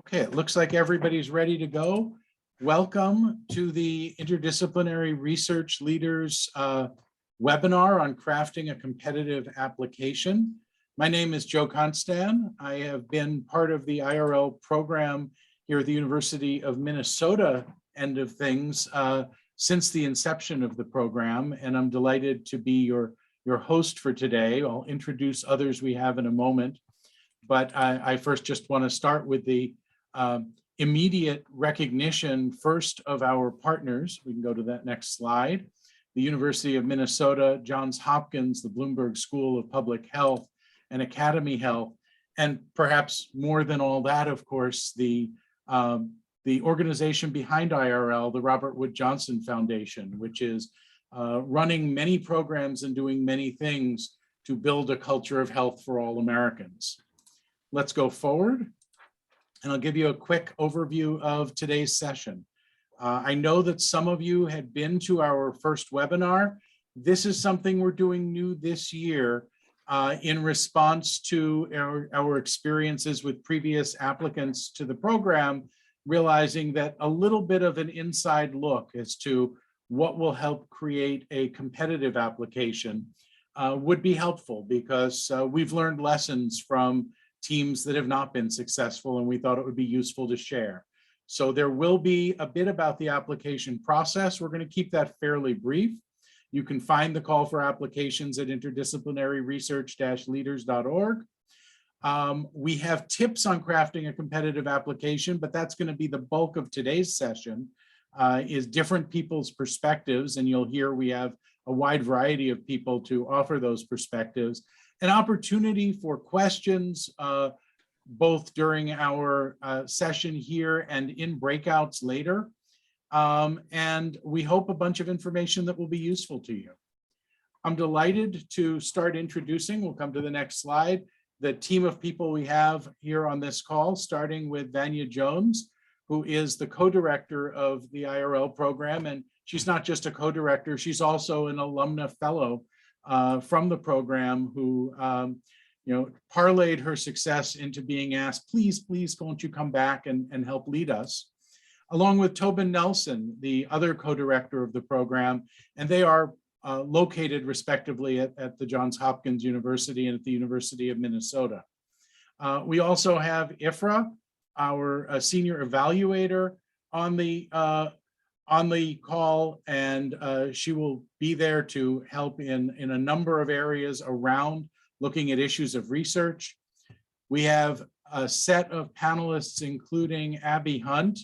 Okay, it looks like everybody's ready to go. Welcome to the Interdisciplinary Research Leaders webinar on crafting a competitive application. My name is Joe Constan. I have been part of the IRL program here at the University of Minnesota end of things since the inception of the program, and I'm delighted to be your host for today. I'll introduce others we have in a moment, but I first just want to start with the immediate recognition first of our partners. We can go to that next slide. The University of Minnesota, Johns Hopkins, the Bloomberg School of Public Health, and Academy Health, and perhaps more than all that, of course, the organization behind IRL, the Robert Wood Johnson Foundation, which is running many programs and doing many things to build a culture of health for all Americans. Let's go forward, and I'll give you a quick overview of today's session. I know that some of you had been to our first webinar. This is something we're doing new this year in response to our experiences with previous applicants to the program, realizing that a little bit of an inside look as to what will help create a competitive application would be helpful, because we've learned lessons from teams that have not been successful, and we thought it would be useful to share. So there will be a bit about the application process. We're going to keep that fairly brief. You can find the call for applications at interdisciplinaryresearch-leaders.org. We have tips on crafting a competitive application, but that's going to be the bulk of today's session, is different people's perspectives, and you'll hear we have a wide variety of people to offer those perspectives. An opportunity for questions, both during our session here and in breakouts later. And we hope a bunch of information that will be useful to you. I'm delighted to start introducing, we'll come to the next slide, the team of people we have here on this call, starting with Vanya Jones, who is the co-director of the IRL program. And she's not just a co-director, she's also an alumna fellow from the program who parlayed her success into being asked, please, won't you come back and help lead us, along with Tobin Nelson, the other co-director of the program, and they are located respectively at the Johns Hopkins University and at the University of Minnesota. We also have Ifra, our senior evaluator, on the call, and she will be there to help in a number of areas around looking at issues of research. We have a set of panelists, including Abby Hunt,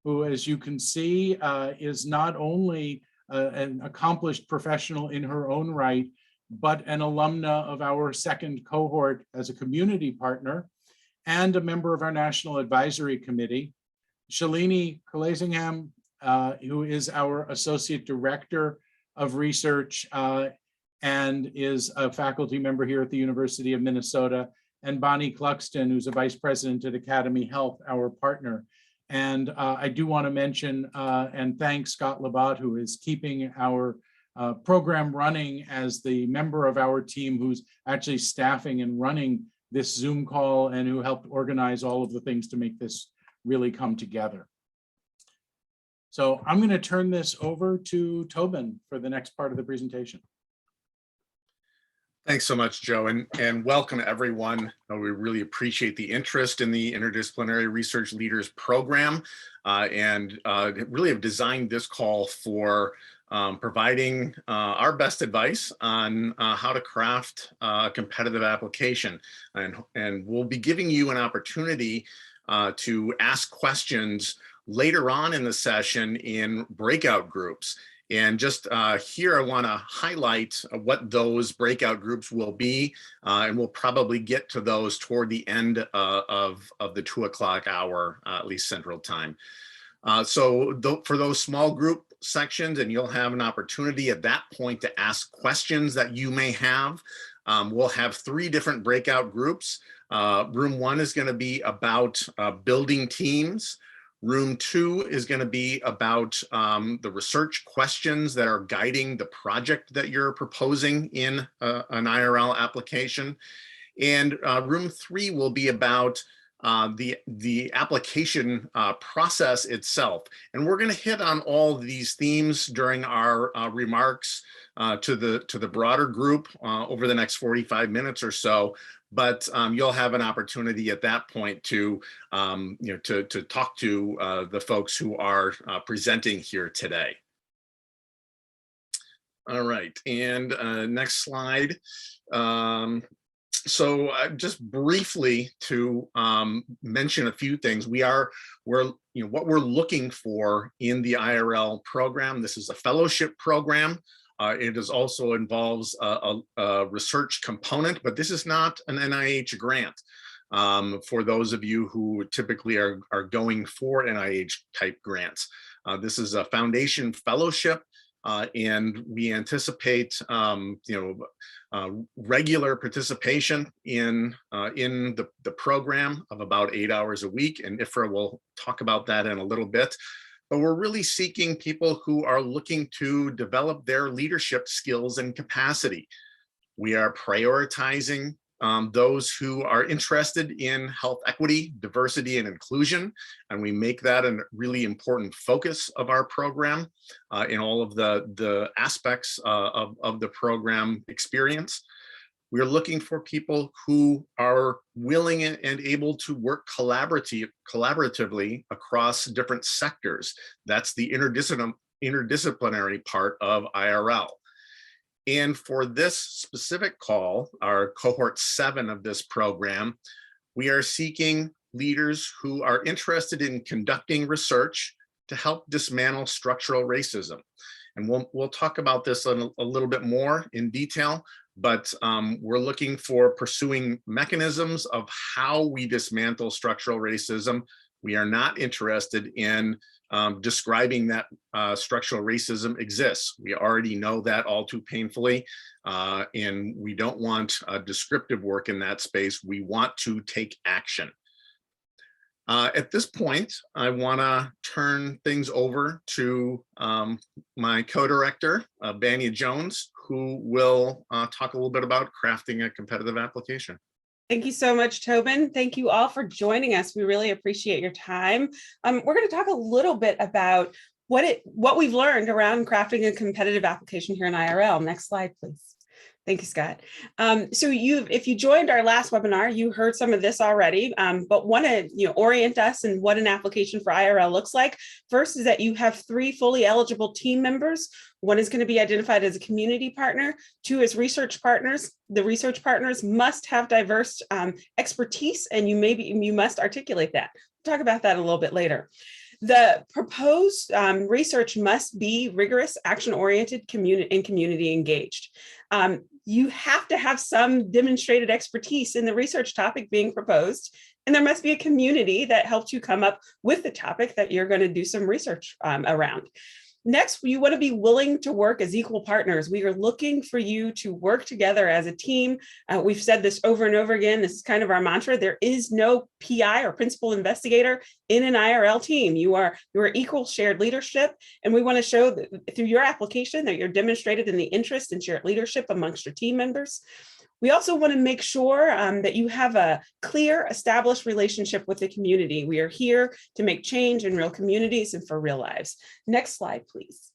who, as you can see, is not only an accomplished professional in her own right, but an alumna of our second cohort as a community partner and a member of our National Advisory Committee. Shalini Kalasingham, who is our Associate Director of Research and is a faculty member here at the University of Minnesota, and Bonnie Cluxton, who's a Vice President at Academy Health, our partner. And I do want to mention and thank Scott Labatt, who is keeping our program running as the member of our team who's actually staffing and running this Zoom call and who helped organize all of the things to make this really come together. So I'm going to turn this over to Tobin for the next part of the presentation. Thanks so much, Joe, and welcome everyone. We really appreciate the interest in the Interdisciplinary Research Leaders program, and really have designed this call for providing our best advice on how to craft a competitive application. And we'll be giving you an opportunity to ask questions later on in the session in breakout groups. And just here, I want to highlight what those breakout groups will be, and we'll probably get to those toward the end of the 2 o'clock hour, at least Central Time. So for those small group sections, and you'll have an opportunity at that point to ask questions that you may have. We'll have 3 different breakout groups. Room 1 is going to be about building teams. Room 2 is going to be about the research questions that are guiding the project that you're proposing in an IRL application. And room 3 will be about the application process itself. And we're going to hit on all these themes during our remarks to the broader group over the next 45 minutes or so. But you'll have an opportunity at that point to to talk to the folks who are presenting here today. All right, and next slide. So just briefly to mention a few things, what we're looking for in the IRL program. This is a fellowship program. It also involves a research component, but this is not an NIH grant. For those of you who typically are going for NIH type grants, this is a foundation fellowship. And we anticipate, regular participation in the program of about 8 hours a week, and IFRA will talk about that in a little bit. But we're really seeking people who are looking to develop their leadership skills and capacity. We are prioritizing those who are interested in health equity, diversity, and inclusion, and we make that a really important focus of our program in all of the aspects of the program experience. We're looking for people who are willing and able to work collaboratively across different sectors. That's the interdisciplinary part of IRL. And for this specific call, our cohort 7 of this program, we are seeking leaders who are interested in conducting research to help dismantle structural racism. And we'll talk about this a little bit more in detail, but we're looking for pursuing mechanisms of how we dismantle structural racism. We are not interested in describing that structural racism exists. We already know that all too painfully, and we don't want descriptive work in that space. We want to take action. At this point, I want to turn things over to my co-director, Banya Jones, who will talk a little bit about crafting a competitive application. Thank you so much, Tobin. Thank you all for joining us. We really appreciate your time. We're going to talk a little bit about what we've learned around crafting a competitive application here in IRL. Next slide, please. Thank you, Scott. So if you joined our last webinar, you heard some of this already, but want to orient us in what an application for IRL looks like. First is that you have 3 fully eligible team members. 1 is going to be identified as a community partner, 2 as research partners. The research partners must have diverse expertise, and you must articulate that. We'll talk about that a little bit later. The proposed research must be rigorous, action-oriented, and community engaged. You have to have some demonstrated expertise in the research topic being proposed, and there must be a community that helps you come up with the topic that you're going to do some research around. Next, you want to be willing to work as equal partners. We are looking for you to work together as a team. We've said this over and over again. This is kind of our mantra. There is no PI or principal investigator in an IRL team. You are equal shared leadership, and we want to show that through your application that you're demonstrated in the interest and shared leadership amongst your team members. We also want to make sure that you have a clear, established relationship with the community. We are here to make change in real communities and for real lives. Next slide, please.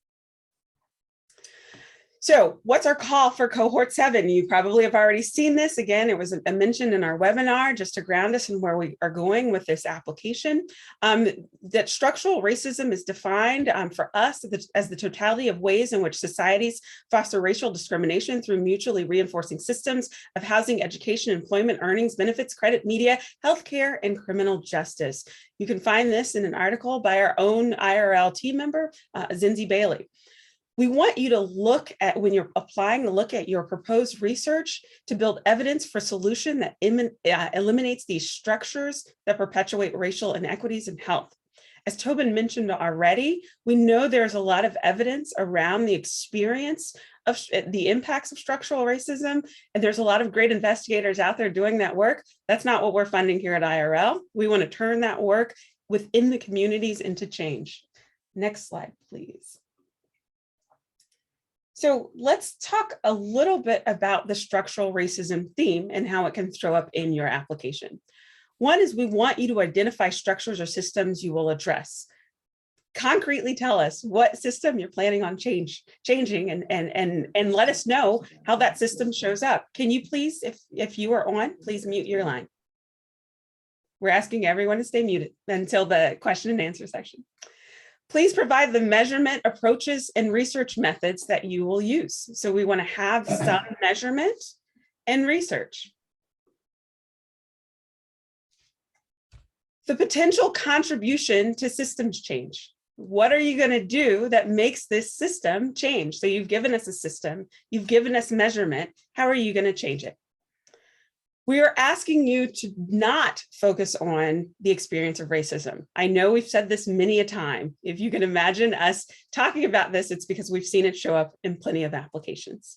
So what's our call for cohort 7? You probably have already seen this. Again, it was mentioned in our webinar just to ground us in where we are going with this application. That structural racism is defined for us as the totality of ways in which societies foster racial discrimination through mutually reinforcing systems of housing, education, employment, earnings, benefits, credit, media, healthcare, and criminal justice. You can find this in an article by our own IRL team member, Zinzi Bailey. We want you to look at, when you're applying, to look at your proposed research to build evidence for solution that eliminates these structures that perpetuate racial inequities in health. As Tobin mentioned already, we know there's a lot of evidence around the experience of the impacts of structural racism, and there's a lot of great investigators out there doing that work. That's not what we're funding here at IRL. We want to turn that work within the communities into change. Next slide, please. So let's talk a little bit about the structural racism theme and how it can show up in your application. One is we want you to identify structures or systems you will address. Concretely tell us what system you're planning on changing and let us know how that system shows up. Can you please, if you are on, please mute your line. We're asking everyone to stay muted until the question and answer section. Please provide the measurement approaches and research methods that you will use. So we want to have some measurement and research. The potential contribution to systems change. What are you going to do that makes this system change? So you've given us a system, you've given us measurement. How are you going to change it? We are asking you to not focus on the experience of racism. I know we've said this many a time. If you can imagine us talking about this, it's because we've seen it show up in plenty of applications.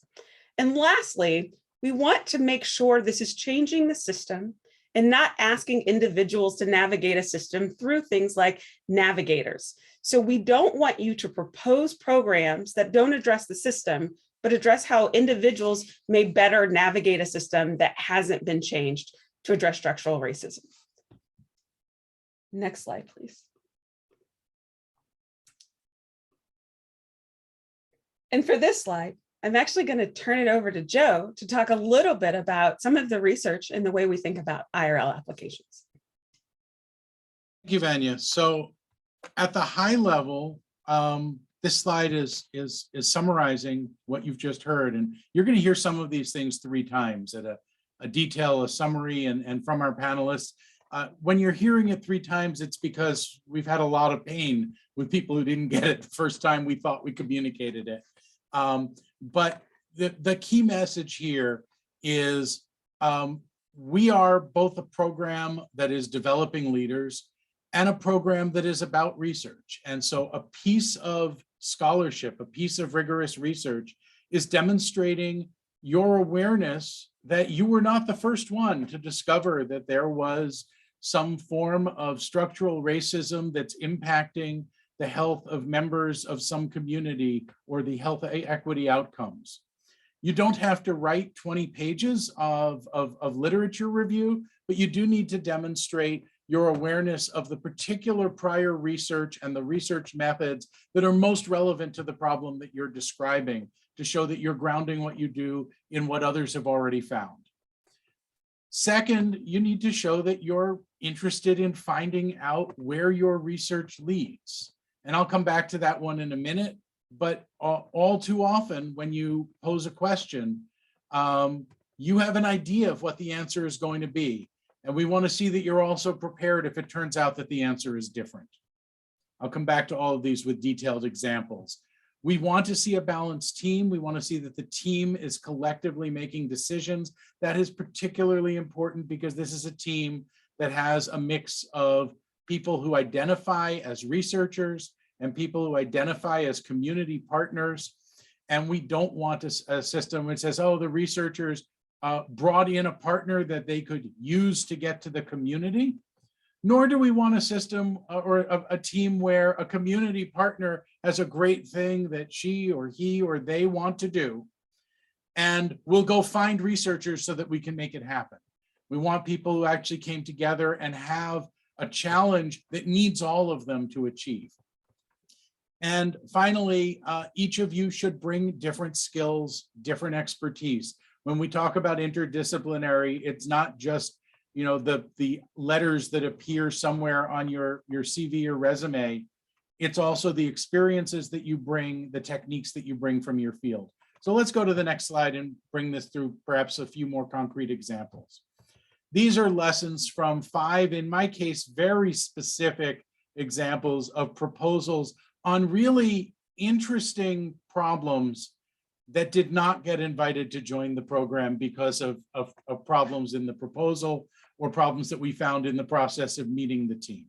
And lastly, we want to make sure this is changing the system and not asking individuals to navigate a system through things like navigators. So we don't want you to propose programs that don't address the system, but address how individuals may better navigate a system that hasn't been changed to address structural racism. Next slide, please. And for this slide, I'm actually going to turn it over to Joe to talk a little bit about some of the research and the way we think about IRL applications. Thank you, Vanya. So at the high level, this slide is summarizing what you've just heard, and you're going to hear some of these things 3 times at a detail, a summary, and from our panelists. When you're hearing it 3 times, it's because we've had a lot of pain with people who didn't get it the first time we thought we communicated it. But the key message here is we are both a program that is developing leaders and a program that is about research. And so a piece of scholarship, a piece of rigorous research is demonstrating your awareness that you were not the first one to discover that there was some form of structural racism that's impacting the health of members of some community or the health equity outcomes. You don't have to write 20 pages of literature review, but you do need to demonstrate your awareness of the particular prior research and the research methods that are most relevant to the problem that you're describing, to show that you're grounding what you do in what others have already found. Second, you need to show that you're interested in finding out where your research leads. And I'll come back to that one in a minute, but all too often when you pose a question, you have an idea of what the answer is going to be. And we want to see that you're also prepared if it turns out that the answer is different. I'll come back to all of these with detailed examples. We want to see a balanced team. We want to see that the team is collectively making decisions. That is particularly important because this is a team that has a mix of people who identify as researchers and people who identify as community partners. And we don't want a system which says, oh, the researchers brought in a partner that they could use to get to the community, nor do we want a system or a team where a community partner has a great thing that she or he or they want to do, and we'll go find researchers so that we can make it happen. We want people who actually came together and have a challenge that needs all of them to achieve. And finally, each of you should bring different skills, different expertise. When we talk about interdisciplinary, it's not just, you know, the letters that appear somewhere on your CV or resume. It's also the experiences that you bring, the techniques that you bring from your field. So let's go to the next slide and bring this through perhaps a few more concrete examples. These are lessons from 5, in my case, very specific examples of proposals on really interesting problems that did not get invited to join the program because of problems in the proposal or problems that we found in the process of meeting the team.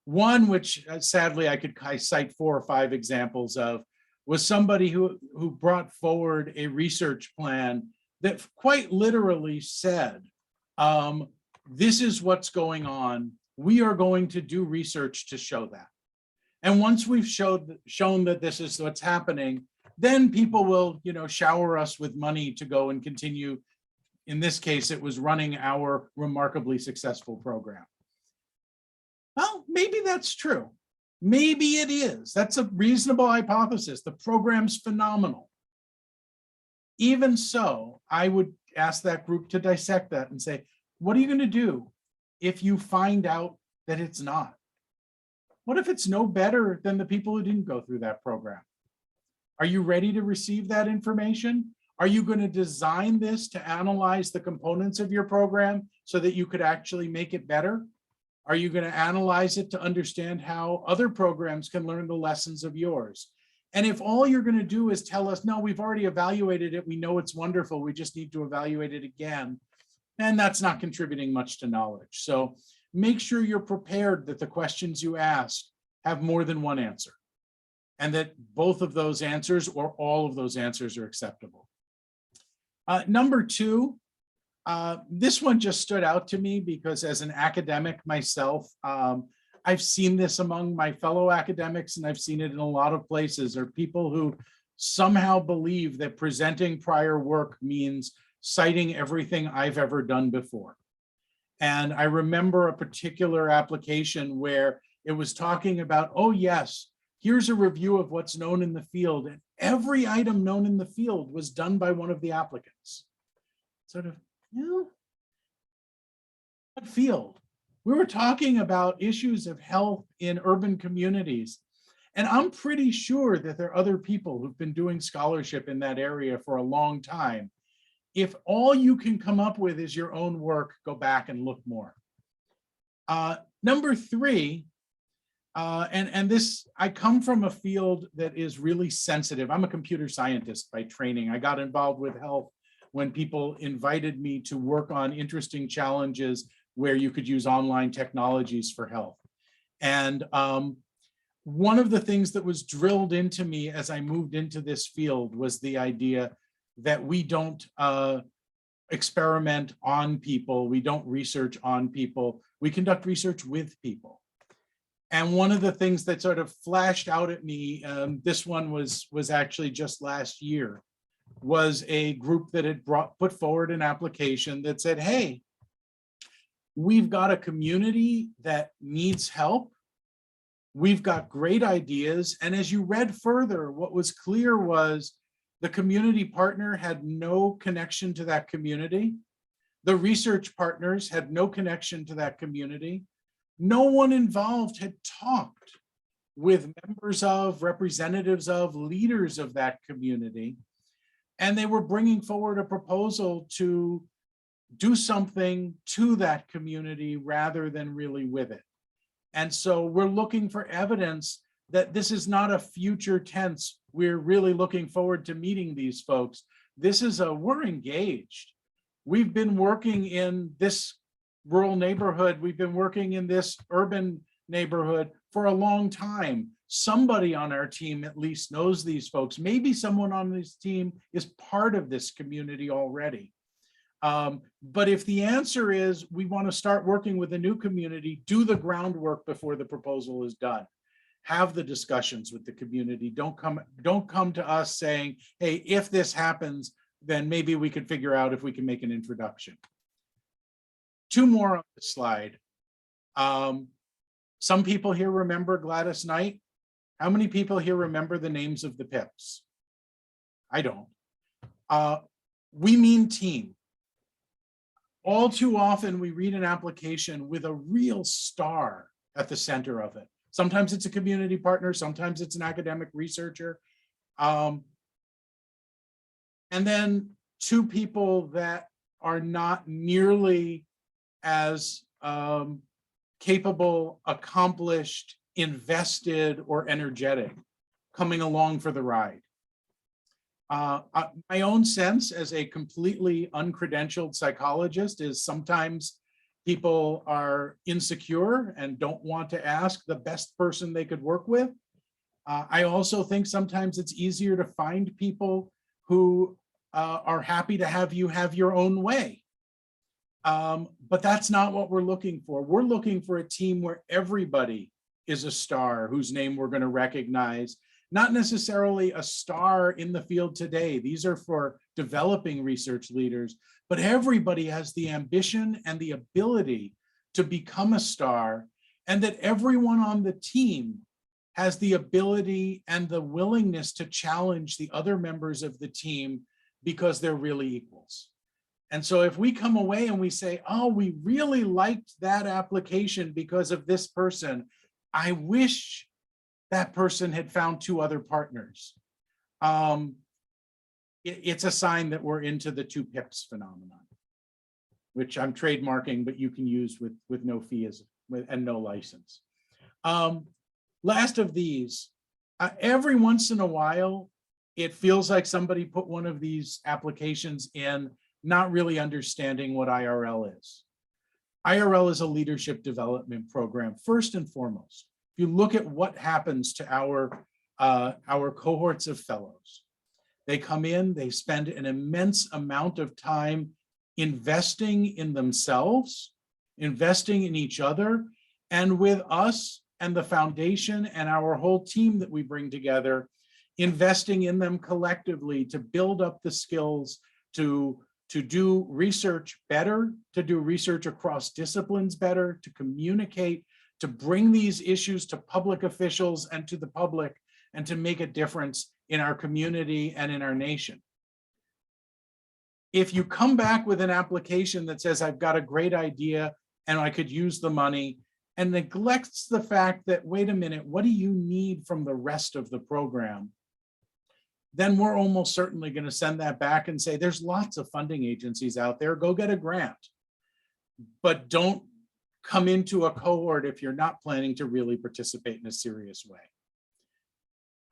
One, which sadly I cite 4 or 5 examples of, was somebody who brought forward a research plan that quite literally said, this is what's going on. We are going to do research to show that. And once we've shown that this is what's happening, then people will, you know, shower us with money to go and continue in this case, it was running our remarkably successful program. Well, maybe that's true. Maybe it is. That's a reasonable hypothesis. The program's phenomenal. Even so, I would ask that group to dissect that and say, what are you going to do if you find out that it's not? What if it's no better than the people who didn't go through that program? Are you ready to receive that information? Are you going to design this to analyze the components of your program so that you could actually make it better? Are you going to analyze it to understand how other programs can learn the lessons of yours? And if all you're going to do is tell us, no, we've already evaluated it, we know it's wonderful, we just need to evaluate it again, then that's not contributing much to knowledge. So make sure you're prepared that the questions you ask have more than one answer, and that both of those answers or all of those answers are acceptable. Number two, this one just stood out to me because as an academic myself, I've seen this among my fellow academics, and I've seen it in a lot of places, are people who somehow believe that presenting prior work means citing everything I've ever done before. And I remember a particular application where it was talking about, oh yes, here's a review of what's known in the field, and every item known in the field was done by one of the applicants. Sort of, what field? We were talking about issues of health in urban communities, and I'm pretty sure that there are other people who've been doing scholarship in that area for a long time. If all you can come up with is your own work, go back and look more. Number three, and this, I come from a field that is really sensitive. I'm a computer scientist by training. I got involved with health when people invited me to work on interesting challenges where you could use online technologies for health. And one of the things that was drilled into me as I moved into this field was the idea that we don't experiment on people, we don't research on people, we conduct research with people. And one of the things that sort of flashed out at me, this one was actually just last year, was a group that had put forward an application that said, hey, we've got a community that needs help. We've got great ideas. And as you read further, what was clear was the community partner had no connection to that community. The research partners had no connection to that community. No one involved had talked with members of, representatives of, leaders of that community. And they were bringing forward a proposal to do something to that community rather than really with it. And so we're looking for evidence that this is not a future tense. We're really looking forward to meeting these folks. This is we're engaged. We've been working in this rural neighborhood. We've been working in this urban neighborhood for a long time. Somebody on our team at least knows these folks. Maybe someone on this team is part of this community already. But if the answer is we want to start working with a new community, do the groundwork before the proposal is done. Have the discussions with the community. Don't come to us saying, hey, if this happens, then maybe we could figure out if we can make an introduction. Two more on the slide. Some people here remember Gladys Knight. How many people here remember the names of the PIPs? I don't. We mean team. All too often we read an application with a real star at the center of it. Sometimes it's a community partner, sometimes it's an academic researcher. And then two people that are not nearly as capable, accomplished, invested, or energetic coming along for the ride. My own sense as a completely uncredentialed psychologist is sometimes people are insecure and don't want to ask the best person they could work with. I also think sometimes it's easier to find people who are happy to have you have your own way. But that's not what we're looking for. We're looking for a team where everybody is a star whose name we're going to recognize, not necessarily a star in the field today. These are for developing research leaders, but everybody has the ambition and the ability to become a star, and that everyone on the team has the ability and the willingness to challenge the other members of the team because they're really equals. And so if we come away and we say, oh, we really liked that application because of this person, I wish that person had found 2 other partners. It's a sign that we're into the 2 pips phenomenon, which I'm trademarking, but you can use with no fee and no license. Last of these, every once in a while, it feels like somebody put one of these applications in, not really understanding what IRL is. IRL is a leadership development program, first and foremost. If you look at what happens to our cohorts of fellows, they come in, they spend an immense amount of time investing in themselves, investing in each other, and with us and the foundation and our whole team that we bring together, investing in them collectively to build up the skills to do research better, to do research across disciplines better, to communicate, to bring these issues to public officials and to the public, and to make a difference in our community and in our nation. If you come back with an application that says, I've got a great idea and I could use the money, and neglects the fact that, wait a minute, what do you need from the rest of the program? Then we're almost certainly going to send that back and say, there's lots of funding agencies out there, go get a grant. But don't come into a cohort if you're not planning to really participate in a serious way.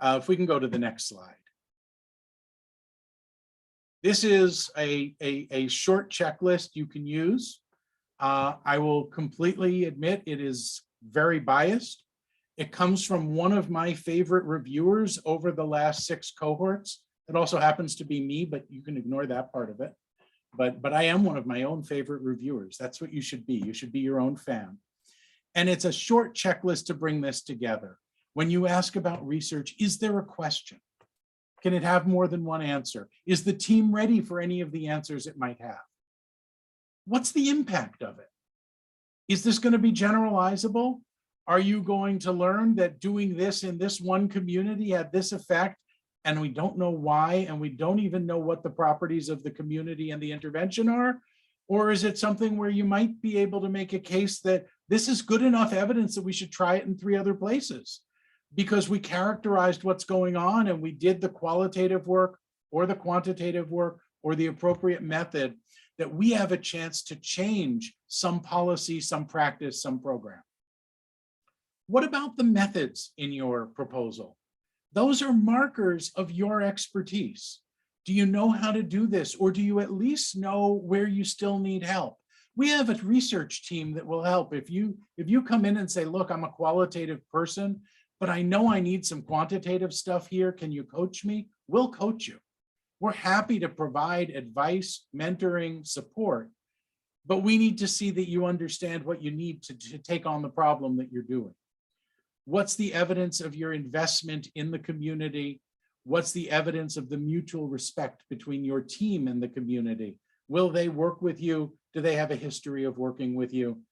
If we can go to the next slide. This is a short checklist you can use. I will completely admit it is very biased. It comes from one of my favorite reviewers over the last 6 cohorts. It also happens to be me, but you can ignore that part of it. But I am one of my own favorite reviewers. That's what you should be. You should be your own fan. And it's a short checklist to bring this together. When you ask about research, is there a question? Can it have more than one answer? Is the team ready for any of the answers it might have? What's the impact of it? Is this going to be generalizable? Are you going to learn that doing this in this one community had this effect, and we don't know why, and we don't even know what the properties of the community and the intervention are? Or is it something where you might be able to make a case that this is good enough evidence that we should try it in 3 other places? Because we characterized what's going on and we did the qualitative work or the quantitative work or the appropriate method, that we have a chance to change some policy, some practice, some program. What about the methods in your proposal? Those are markers of your expertise. Do you know how to do this? Or do you at least know where you still need help? We have a research team that will help. If you come in and say, look, I'm a qualitative person, but I know I need some quantitative stuff here. Can you coach me? We'll coach you. We're happy to provide advice, mentoring, support, but we need to see that you understand what you need to take on the problem that you're doing. What's the evidence of your investment in the community? What's the evidence of the mutual respect between your team and the community? Will they work with you? Do they have a history of working with you?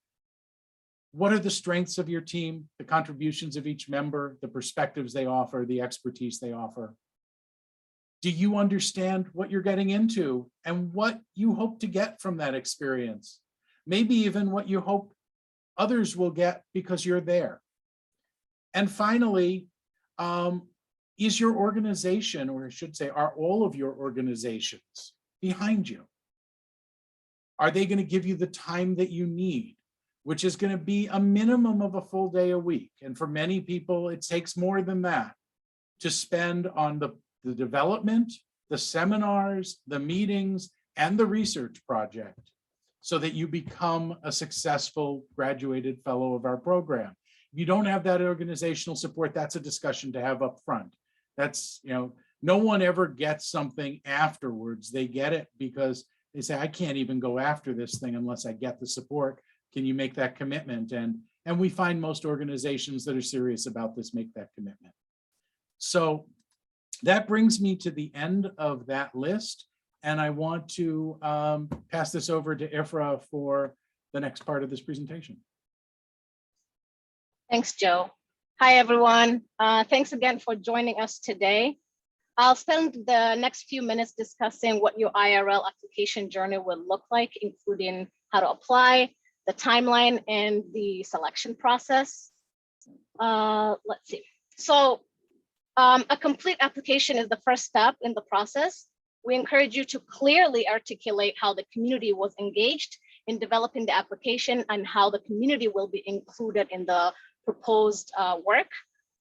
What are the strengths of your team, the contributions of each member, the perspectives they offer, the expertise they offer? Do you understand what you're getting into and what you hope to get from that experience? Maybe even what you hope others will get because you're there. And finally, is your organization, or I should say, are all of your organizations behind you? Are they going to give you the time that you need, which is going to be a minimum of a full day a week? And for many people, it takes more than that to spend on the development, the seminars, the meetings, and the research project so that you become a successful graduated fellow of our program. If you don't have that organizational support, that's a discussion to have up front. That's, no one ever gets something afterwards. They get it because they say, I can't even go after this thing unless I get the support. Can you make that commitment? And we find most organizations that are serious about this make that commitment. So that brings me to the end of that list. And I want to pass this over to Ifra for the next part of this presentation. Thanks, Joe. Hi, everyone. Thanks again for joining us today. I'll spend the next few minutes discussing what your IRL application journey will look like, including how to apply, the timeline, and the selection process. Let's see. So a complete application is the first step in the process. We encourage you to clearly articulate how the community was engaged in developing the application and how the community will be included in the proposed work.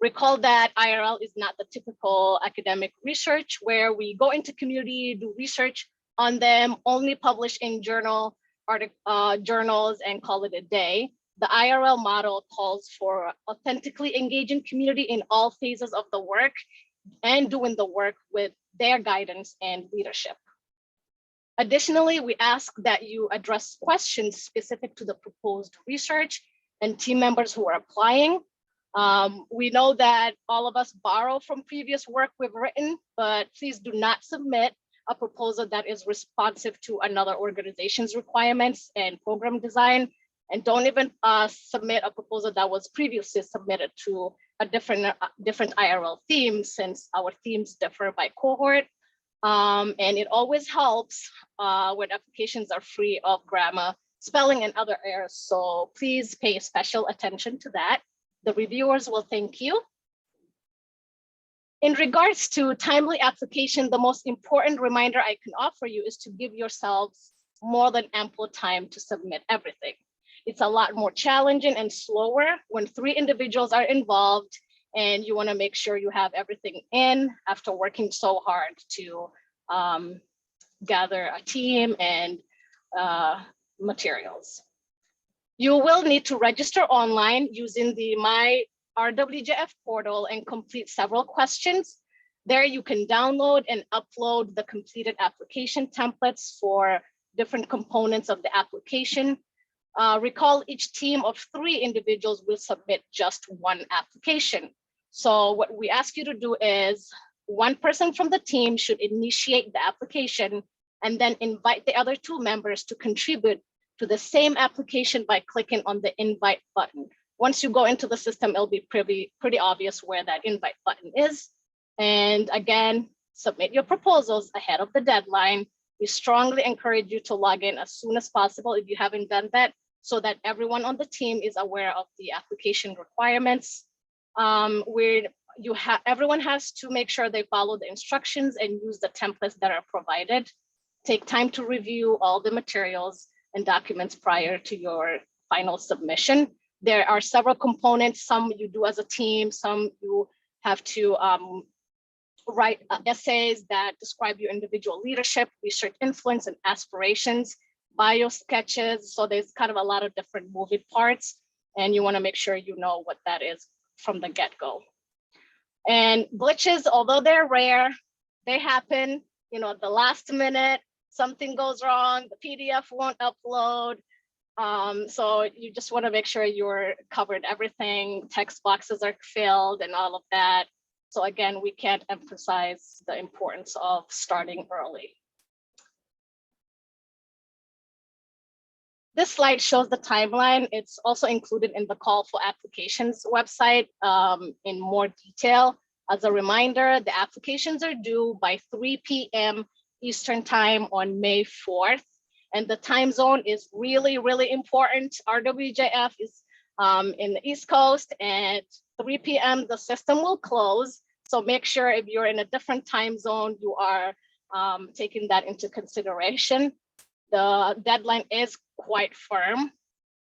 Recall that IRL is not the typical academic research where we go into community, do research on them, only publish in journals and call it a day. The IRL model calls for authentically engaging community in all phases of the work and doing the work with their guidance and leadership. Additionally, we ask that you address questions specific to the proposed research and team members who are applying. We know that all of us borrow from previous work we've written, but please do not submit a proposal that is responsive to another organization's requirements and program design. And don't even submit a proposal that was previously submitted to a different IRL theme, since our themes differ by cohort. And it always helps when applications are free of grammar, spelling, and other errors. So please pay special attention to that. The reviewers will thank you. In regards to timely application, the most important reminder I can offer you is to give yourselves more than ample time to submit everything. It's a lot more challenging and slower when 3 individuals are involved and you want to make sure you have everything in after working so hard to gather a team and materials. You will need to register online using the My RWJF portal and complete several questions. There you can download and upload the completed application templates for different components of the application. Recall each team of 3 individuals will submit just 1 application. So what we ask you to do is 1 person from the team should initiate the application and then invite the other 2 members to contribute to the same application by clicking on the invite button. Once you go into the system, it'll be pretty obvious where that invite button is. And again, submit your proposals ahead of the deadline. We strongly encourage you to log in as soon as possible if you haven't done that, so that everyone on the team is aware of the application requirements. Everyone has to make sure they follow the instructions and use the templates that are provided. Take time to review all the materials and documents prior to your final submission. There are several components. Some you do as a team, some you have to write essays that describe your individual leadership, research influence, and aspirations, bio sketches. So there's kind of a lot of different moving parts, and you want to make sure you know what that is from the get-go. And glitches, although they're rare, they happen. You know, at the last minute, something goes wrong, the PDF won't upload. So you just want to make sure you're covered everything, text boxes are filled and all of that. So again, we can't emphasize the importance of starting early. This slide shows the timeline. It's also included in the call for applications website in more detail. As a reminder, the applications are due by 3 p.m. Eastern time on May 4th. And the time zone is really, really important. RWJF is in the East Coast, and 3 p.m. the system will close. So make sure if you're in a different time zone, you are taking that into consideration. The deadline is quite firm.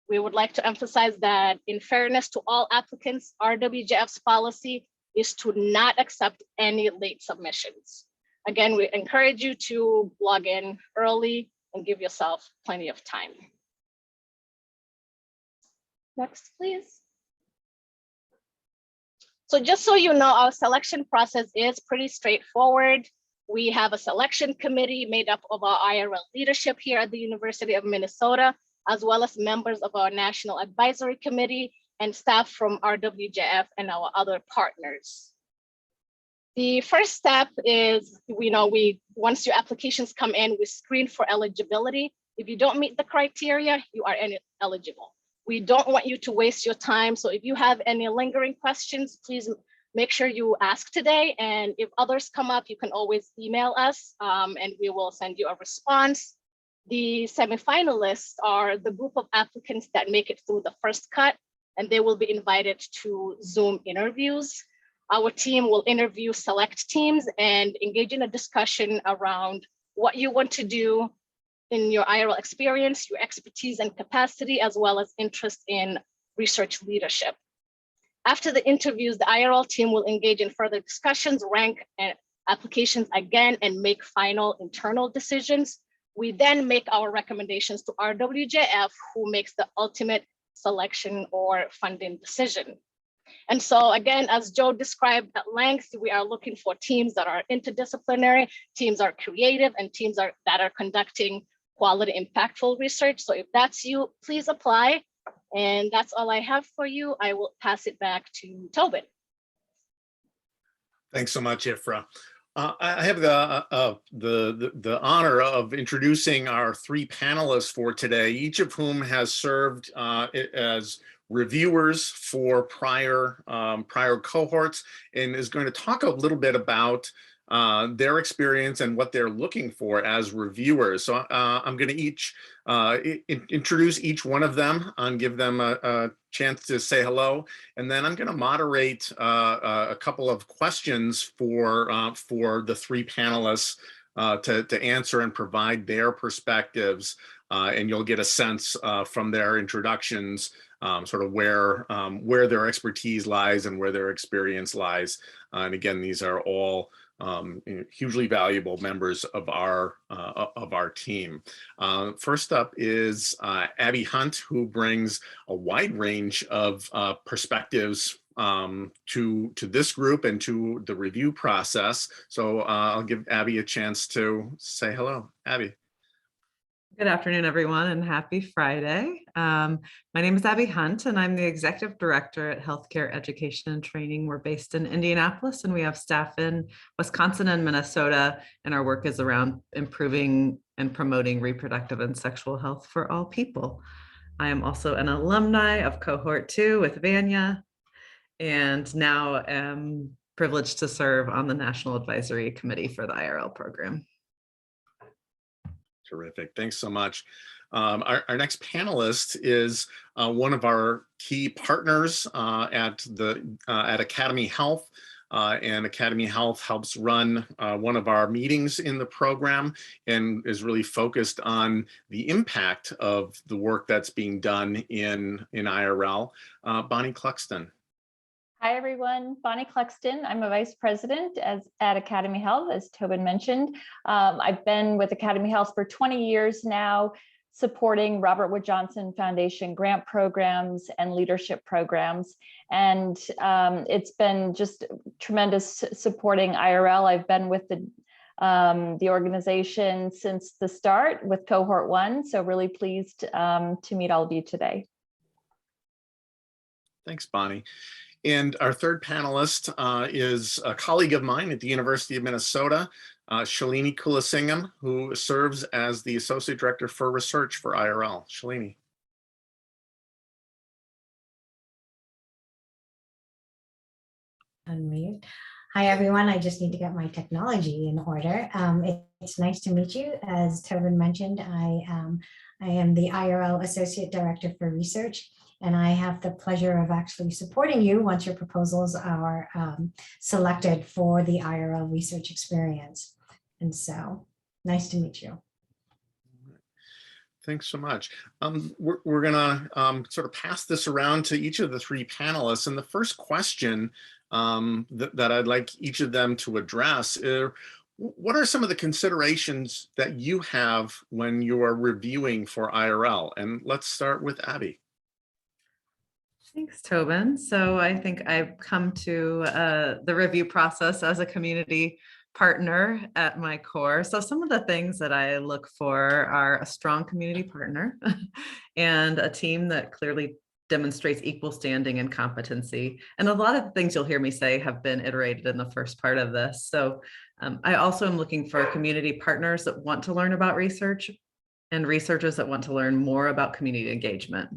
We would like to emphasize that in fairness to all applicants, RWJF's policy is to not accept any late submissions. Again, we encourage you to log in early and give yourself plenty of time. Next, please. So just so you know, our selection process is pretty straightforward. We have a selection committee made up of our IRL leadership here at the University of Minnesota, as well as members of our National Advisory Committee and staff from RWJF and our other partners. The first step is, once your applications come in, we screen for eligibility. If you don't meet the criteria, you are ineligible. We don't want you to waste your time. So if you have any lingering questions, please make sure you ask today. And if others come up, you can always email us and we will send you a response. The semifinalists are the group of applicants that make it through the first cut, and they will be invited to Zoom interviews. Our team will interview select teams and engage in a discussion around what you want to do in your IRL experience, your expertise and capacity, as well as interest in research leadership. After the interviews, the IRL team will engage in further discussions, rank applications again, and make final internal decisions. We then make our recommendations to RWJF, who makes the ultimate selection or funding decision. And so again, as Joe described at length, we are looking for teams that are interdisciplinary, teams are creative, and teams that are conducting quality, impactful research. So if that's you, please apply. And that's all I have for you. I will pass it back to Tobin. Thanks so much, Ifra. I have the honor of introducing our three panelists for today, each of whom has served as reviewers for prior cohorts, and is going to talk a little bit about their experience and what they're looking for as reviewers. So I'm going to introduce each one of them and give them a chance to say hello, and then I'm going to moderate a couple of questions for the three panelists to answer and provide their perspectives, and you'll get a sense from their introductions sort of where their expertise lies and where their experience lies. And again, these are all hugely valuable members of our team. First up is Abby Hunt, who brings a wide range of perspectives to this group and to the review process. So I'll give Abby a chance to say hello. Abby. Good afternoon, everyone, and happy Friday. My name is Abby Hunt, and I'm the Executive Director at Healthcare Education and Training. We're based in Indianapolis, and we have staff in Wisconsin and Minnesota, and our work is around improving and promoting reproductive and sexual health for all people. I am also an alumni of Cohort 2 with Vanya, and now am privileged to serve on the National Advisory Committee for the IRL program. Terrific. Thanks so much. Our next panelist is one of our key partners at Academy Health. And Academy Health helps run one of our meetings in the program and is really focused on the impact of the work that's being done in IRL. Bonnie Lexton. Hi, everyone. Bonnie Lexton. I'm a vice president at Academy Health, as Tobin mentioned. I've been with Academy Health for 20 years now, supporting Robert Wood Johnson Foundation grant programs and leadership programs. And it's been just tremendous supporting IRL. I've been with the organization since the start with Cohort 1, so really pleased to meet all of you today. Thanks, Bonnie. And our third panelist is a colleague of mine at the University of Minnesota, Shalini Kulasingham, who serves as the Associate Director for Research for IRL. Shalini. Unmute. Hi, everyone. I just need to get my technology in order. It's nice to meet you. As Tobin mentioned, I am the IRL Associate Director for Research, and I have the pleasure of actually supporting you once your proposals are selected for the IRL research experience. And so, nice to meet you. Thanks so much. We're gonna sort of pass this around to each of the three panelists. And the first question that I'd like each of them to address is, what are some of the considerations that you have when you are reviewing for IRL? And let's start with Abby. Thanks, Tobin. So I think I've come to the review process as a community partner at my core. So some of the things that I look for are a strong community partner and a team that clearly demonstrates equal standing and competency. And a lot of the things you'll hear me say have been iterated in the first part of this. So I also am looking for community partners that want to learn about research and researchers that want to learn more about community engagement.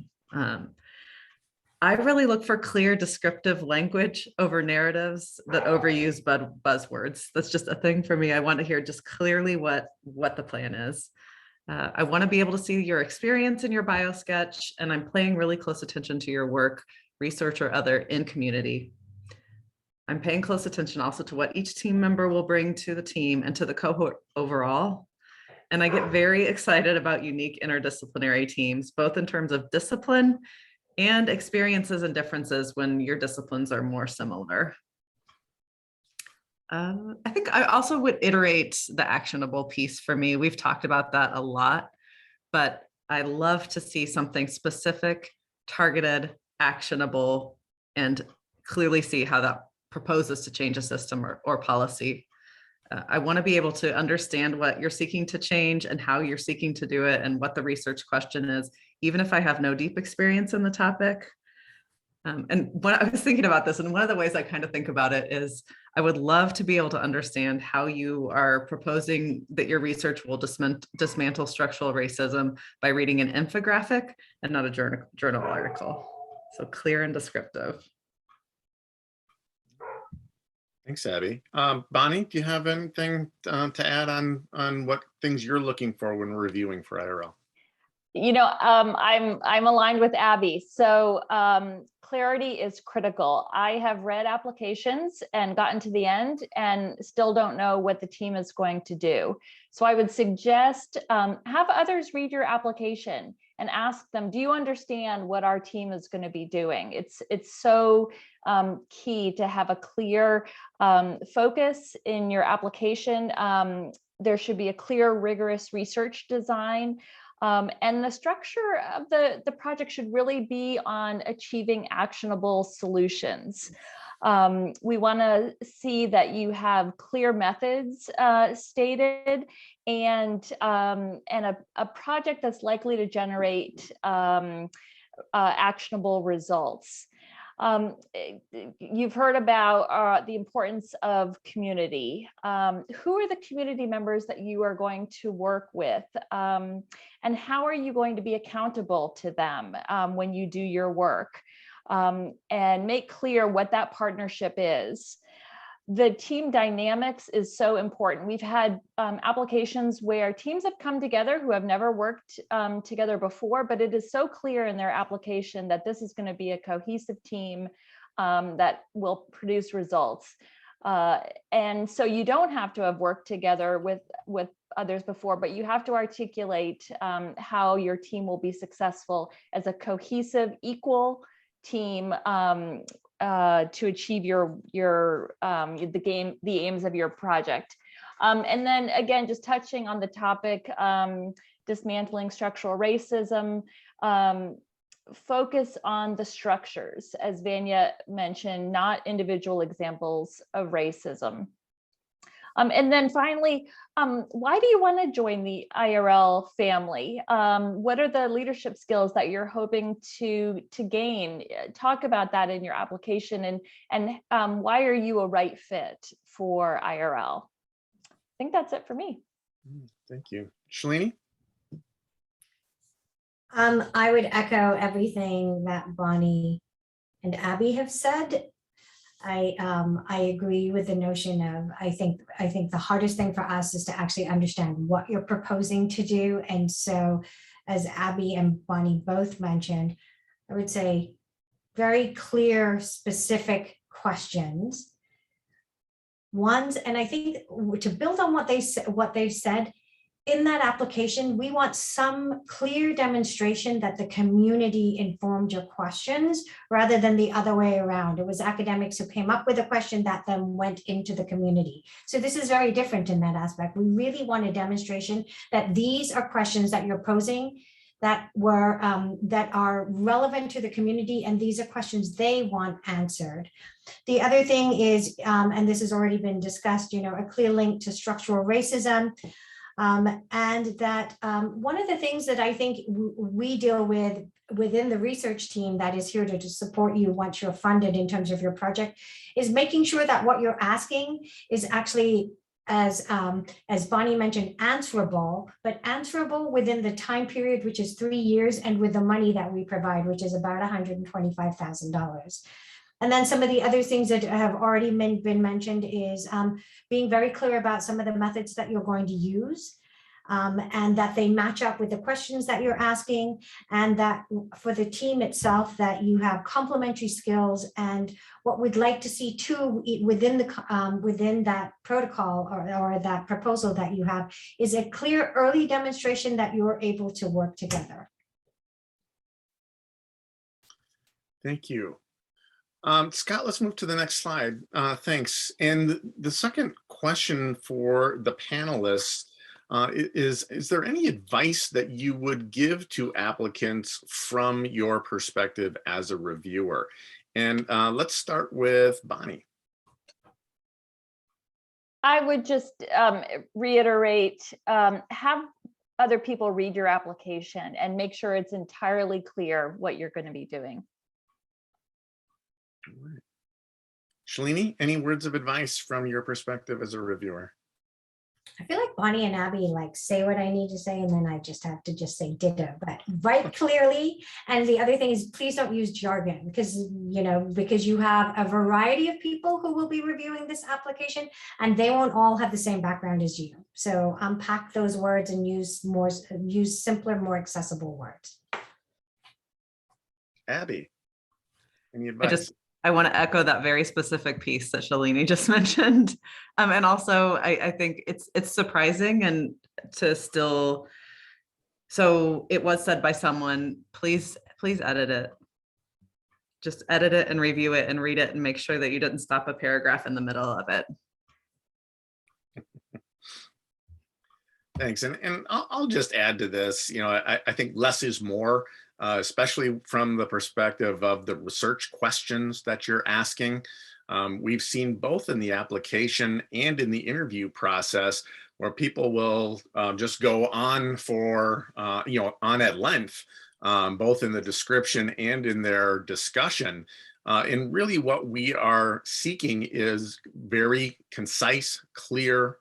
I really look for clear descriptive language over narratives that overuse buzzwords. That's just a thing for me. I want to hear just clearly what the plan is. I want to be able to see your experience in your bio sketch, and I'm paying really close attention to your work, research or other, in community. I'm paying close attention also to what each team member will bring to the team and to the cohort overall. And I get very excited about unique interdisciplinary teams, both in terms of discipline and experiences and differences when your disciplines are more similar. I think I also would iterate the actionable piece for me. We've talked about that a lot, but I love to see something specific, targeted, actionable, and clearly see how that proposes to change a system or policy. I want to be able to understand what you're seeking to change and how you're seeking to do it and what the research question is, even if I have no deep experience in the topic. And when I was thinking about this, and one of the ways I kind of think about it is I would love to be able to understand how you are proposing that your research will dismantle structural racism by reading an infographic and not a journal article. So clear and descriptive. Thanks, Abby. Bonnie, do you have anything to add on what things you're looking for when reviewing for IRL? You know, I'm aligned with Abby. So clarity is critical. I have read applications and gotten to the end and still don't know what the team is going to do. So I would suggest have others read your application and ask them, do you understand what our team is going to be doing? It's so key to have a clear focus in your application. There should be a clear, rigorous research design. And the structure of the project should really be on achieving actionable solutions. We want to see that you have clear methods stated and a project that's likely to generate actionable results. You've heard about the importance of community. Who are the community members that you are going to work with? And how are you going to be accountable to them when you do your work? And make clear what that partnership is. The team dynamics is so important. We've had applications where teams have come together who have never worked together before, but it is so clear in their application that this is going to be a cohesive team that will produce results. And so you don't have to have worked together with others before, but you have to articulate how your team will be successful as a cohesive, equal team to achieve the aims of your project. And then again, just touching on the topic, dismantling structural racism, focus on the structures, as Vanya mentioned, not individual examples of racism. And then finally, why do you want to join the IRL family? What are the leadership skills that you're hoping to gain? Talk about that in your application, and why are you a right fit for IRL? I think that's it for me. Thank you. Shalini? I would echo everything that Bonnie and Abby have said. I agree with the notion of, I think the hardest thing for us is to actually understand what you're proposing to do. And so, as Abby and Bonnie both mentioned, I would say very clear, specific questions. And I think to build on what they've said, in that application, we want some clear demonstration that the community informed your questions rather than the other way around. It was academics who came up with a question that then went into the community. So this is very different in that aspect. We really want a demonstration that these are questions that you're posing that are relevant to the community, and these are questions they want answered. The other thing is, and this has already been discussed, a clear link to structural racism. And that one of the things that I think we deal with within the research team that is here to support you once you're funded in terms of your project is making sure that what you're asking is actually, as Bonnie mentioned, answerable, but answerable within the time period, which is 3 years, and with the money that we provide, which is about $125,000. And then some of the other things that have already been mentioned is being very clear about some of the methods that you're going to use, and that they match up with the questions that you're asking, and that for the team itself, that you have complementary skills. And what we'd like to see too within that protocol or that proposal that you have is a clear early demonstration that you're able to work together. Thank you. Scott, let's move to the next slide. Thanks. And the second question for the panelists is there any advice that you would give to applicants from your perspective as a reviewer? And let's start with Bonnie. I would just reiterate, have other people read your application and make sure it's entirely clear what you're going to be doing. Shalini, any words of advice from your perspective as a reviewer? I feel like Bonnie and Abby like say what I need to say, and then I just have to just say ditto, but write clearly. And the other thing is, please don't use jargon, because you have a variety of people who will be reviewing this application, and they won't all have the same background as you. So unpack those words and use simpler, more accessible words. Abby, any advice? I want to echo that very specific piece that Shalini just mentioned. And also, I think it's surprising and to still, so it was said by someone, please edit it. Just edit it and review it and read it and make sure that you didn't stop a paragraph in the middle of it. Thanks. And I'll just add to this, I think less is more. Especially from the perspective of the research questions that you're asking. We've seen both in the application and in the interview process where people will just go on for, on at length, both in the description and in their discussion. And really what we are seeking is very concise, clear,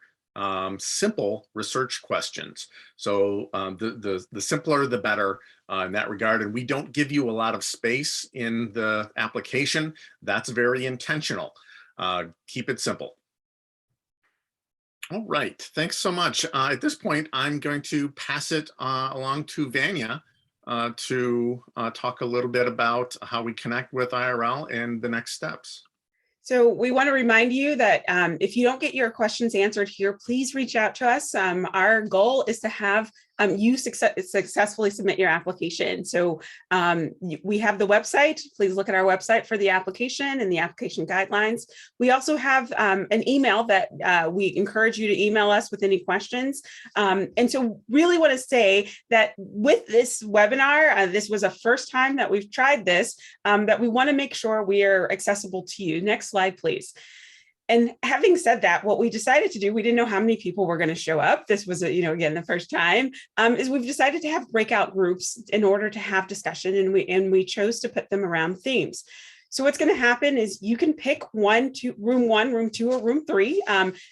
simple research questions. So the simpler, the better in that regard. And we don't give you a lot of space in the application. That's very intentional. Keep it simple. All right, thanks so much. At this point, I'm going to pass it along to Vanya to talk a little bit about how we connect with IRL and the next steps. So we want to remind you that if you don't get your questions answered here, please reach out to us. Our goal is to have you successfully submit your application. So we have the website. Please look at our website for the application and the application guidelines. We also have an email that we encourage you to email us with any questions. And so really want to say that with this webinar, this was a first time that we've tried this, that we want to make sure we are accessible to you. Next slide, please. And having said that, what we decided to do, we didn't know how many people were going to show up. This was, again, the first time, is we've decided to have breakout groups in order to have discussion, and we chose to put them around themes. So what's going to happen is you can pick room 1, room 2, or room 3.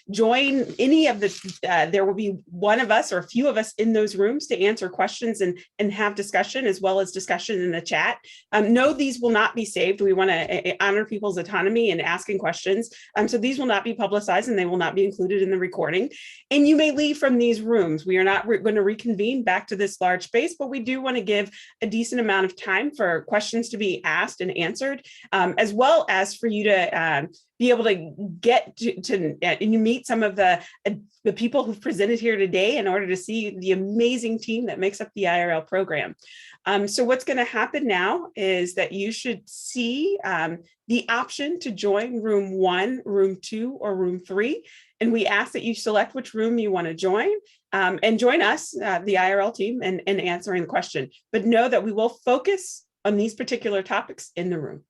Join any of the, there will be one of us or a few of us in those rooms to answer questions and have discussion, as well as discussion in the chat. No, these will not be saved. We want to honor people's autonomy in asking questions. So these will not be publicized and they will not be included in the recording. And you may leave from these rooms. We are not going to reconvene back to this large space, but we do want to give a decent amount of time for questions to be asked and answered. As well as for you to be able to get to meet some of the people who've presented here today in order to see the amazing team that makes up the IRL program. So what's going to happen now is that you should see the option to join room 1, room 2, or room 3. And we ask that you select which room you want to join and join us, the IRL team, in answering the question. But know that we will focus on these particular topics in the room.